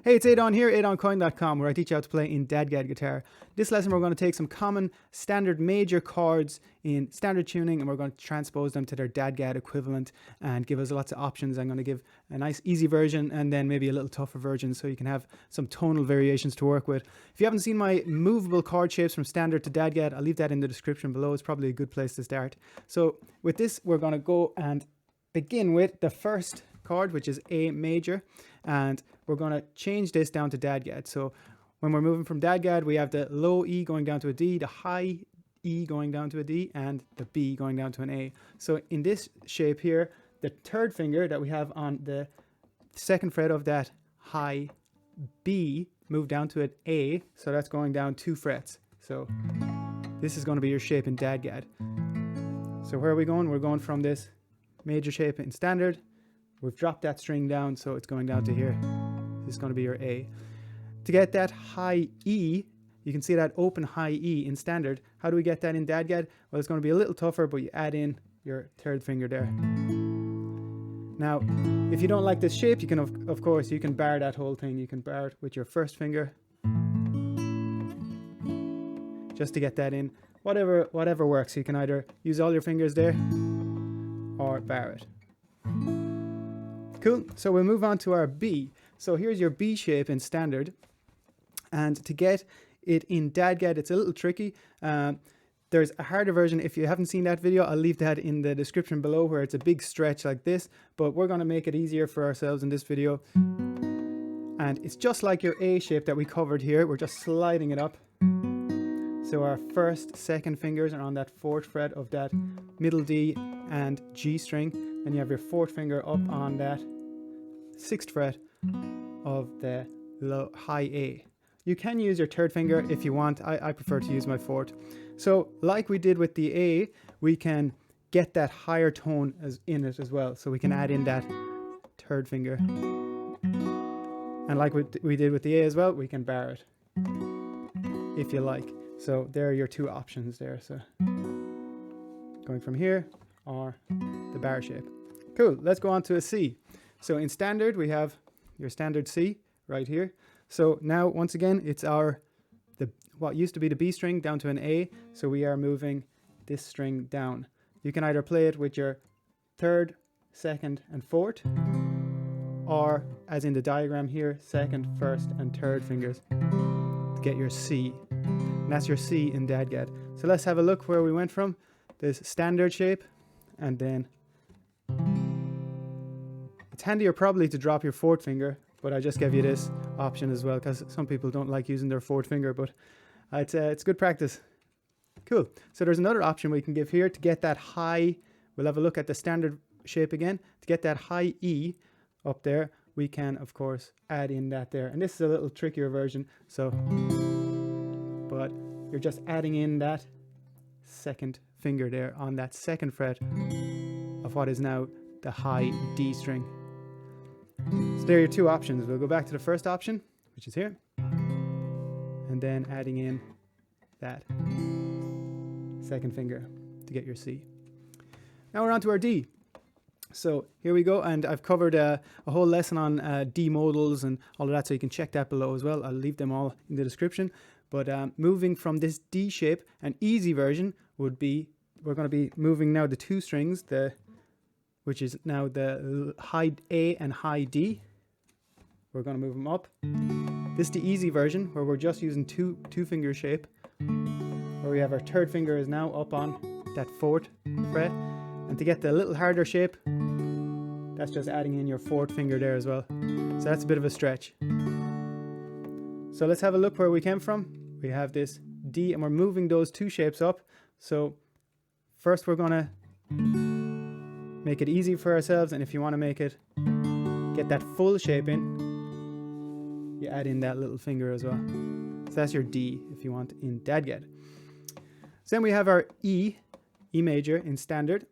Hey, it's Aodán here, AodánCoin.com, where I teach you how to play in DADGAD guitar. This lesson we're going to take some common standard major chords in standard tuning and we're going to transpose them to their DADGAD equivalent and give us lots of options. I'm going to give a nice easy version and then maybe a little tougher version so you can have some tonal variations to work with. If you haven't seen my movable chord shapes from standard to DADGAD, I'll leave that in the description below. It's probably a good place to start. So with this, we're going to go and begin with the first chord, which is A major, and we're going to change this down to DADGAD. So when we're moving from DADGAD, we have the low E going down to a D, the high E going down to a D, and the B going down to an A. So in this shape here, the third finger that we have on the second fret of that high B moved down to an A, so that's going down 2 frets. So this is going to be your shape in DADGAD. So where are we going? We're going from this major shape in standard. We've dropped that string down, so it's going down to here. This is going to be your A. To get that high E, you can see that open high E in standard. How do we get that in DADGAD? Well, it's going to be a little tougher, but you add in your third finger there. Now, if you don't like this shape, you can, of course, you can bar that whole thing. You can bar it with your first finger. Just to get that in. Whatever works. You can either use all your fingers there or bar it. Cool, so we'll move on to our B. So here's your B shape in standard. And to get it in DADGAD, it's a little tricky. There's a harder version. If you haven't seen that video, I'll leave that in the description below where it's a big stretch like this. But we're going to make it easier for ourselves in this video. And it's just like your A shape that we covered here. We're just sliding it up. So our first, second fingers are on that 4th fret of that middle D and G string. And you have your 4th finger up on that 6th fret of the low, high A. You can use your 3rd finger if you want. I prefer to use my 4th. So like we did with the A, we can get that higher tone in it as well. So we can add in that 3rd finger. And like we did with the A as well, we can bar it if you like. So there are your two options there. So going from here or the bar shape. Cool, let's go on to a C. So in standard, we have your standard C right here. So now, once again, it's what used to be the B string down to an A. So we are moving this string down. You can either play it with your 3rd, 2nd, and 4th, or as in the diagram here, 2nd, 1st, and 3rd fingers to get your C. And that's your C in DADGAD. So let's have a look where we went from this standard shape, and then it's handier probably to drop your 4th finger, but I just gave you this option as well because some people don't like using their 4th finger, but it's good practice. Cool. So there's another option we can give here to get that high. We'll have a look at the standard shape again. To get that high E up there, we can, of course, add in that there. And this is a little trickier version. So, but you're just adding in that 2nd finger there on that 2nd fret of what is now the high D string. So there are your two options. We'll go back to the first option, which is here, and then adding in that 2nd finger to get your C. Now we're on to our D. So here we go, and I've covered a whole lesson on D modals and all of that, so you can check that below as well. I'll leave them all in the description. But moving from this D shape, an easy version would be, we're going to be moving now the 2 strings, which is now the high A and high D. We're going to move them up. This is the easy version where we're just using two finger shape, where we have our 3rd finger is now up on that 4th fret. And to get the little harder shape, that's just adding in your 4th finger there as well. So that's a bit of a stretch. So let's have a look where we came from. We have this D and we're moving those 2 shapes up. So first we're going to make it easy for ourselves, and if you want to make it, get that full shape in, you add in that little finger as well. So that's your D if you want in DADGAD. So then we have our E major in standard.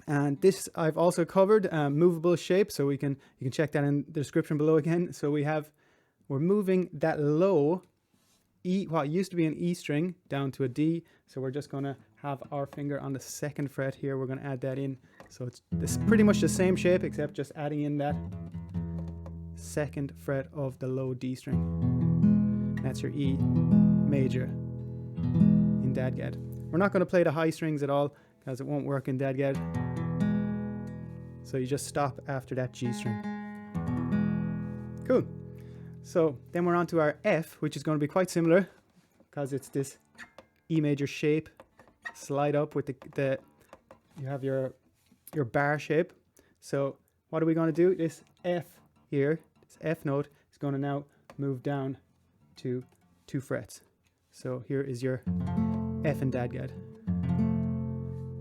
And this I've also covered, movable shape, so you can check that in the description below again. So we're moving that low E, what used to be an E string, down to a D. So we're just going to have our finger on the 2nd fret here. We're going to add that in. So it's pretty much the same shape, except just adding in that 2nd fret of the low D string. That's your E major in DADGAD. We're not going to play the high strings at all because it won't work in DADGAD. So you just stop after that G string. Cool. So then we're on to our F, which is going to be quite similar because it's this E major shape. Slide up with the you have your bar shape. So what are we going to do? This F here, this F note is going to now move down to 2 frets. So here is your F in DADGAD.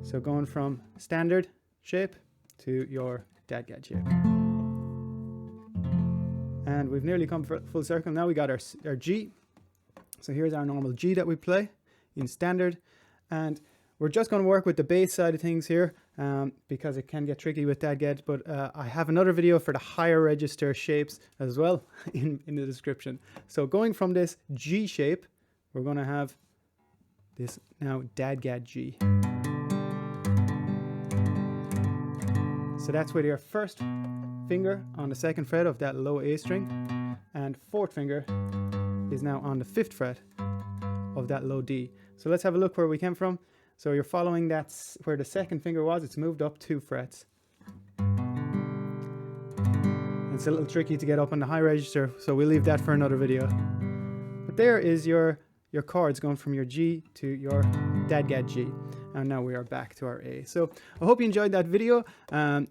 So going from standard shape to your DADGAD shape. And we've nearly come full circle. Now we got our G. So here's our normal G that we play in standard. And we're just going to work with the bass side of things here because it can get tricky with DADGAD. But I have another video for the higher register shapes as well in the description. So going from this G shape, we're going to have this now DADGAD G. So that's with your 1st finger on the 2nd fret of that low A string, and 4th finger is now on the 5th fret of that low D. So let's have a look where we came from. So you're following that's where the 2nd finger was. It's moved up 2 frets. It's a little tricky to get up on the high register, so we'll leave that for another video. But there is your chords going from your G to your DADGAD G. And now we are back to our A. So I hope you enjoyed that video. I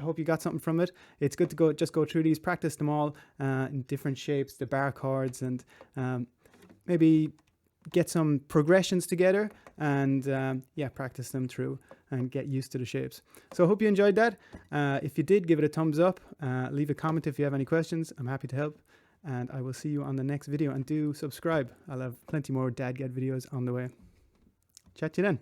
hope you got something from it. It's good to just go through these, practice them all in different shapes, the bar chords, and maybe get some progressions together and yeah, practice them through and get used to the shapes. So I hope you enjoyed that. If you did, give it a thumbs up. Leave a comment if you have any questions. I'm happy to help. And I will see you on the next video, and do subscribe. I'll have plenty more DADGAD videos on the way. Chat to you then.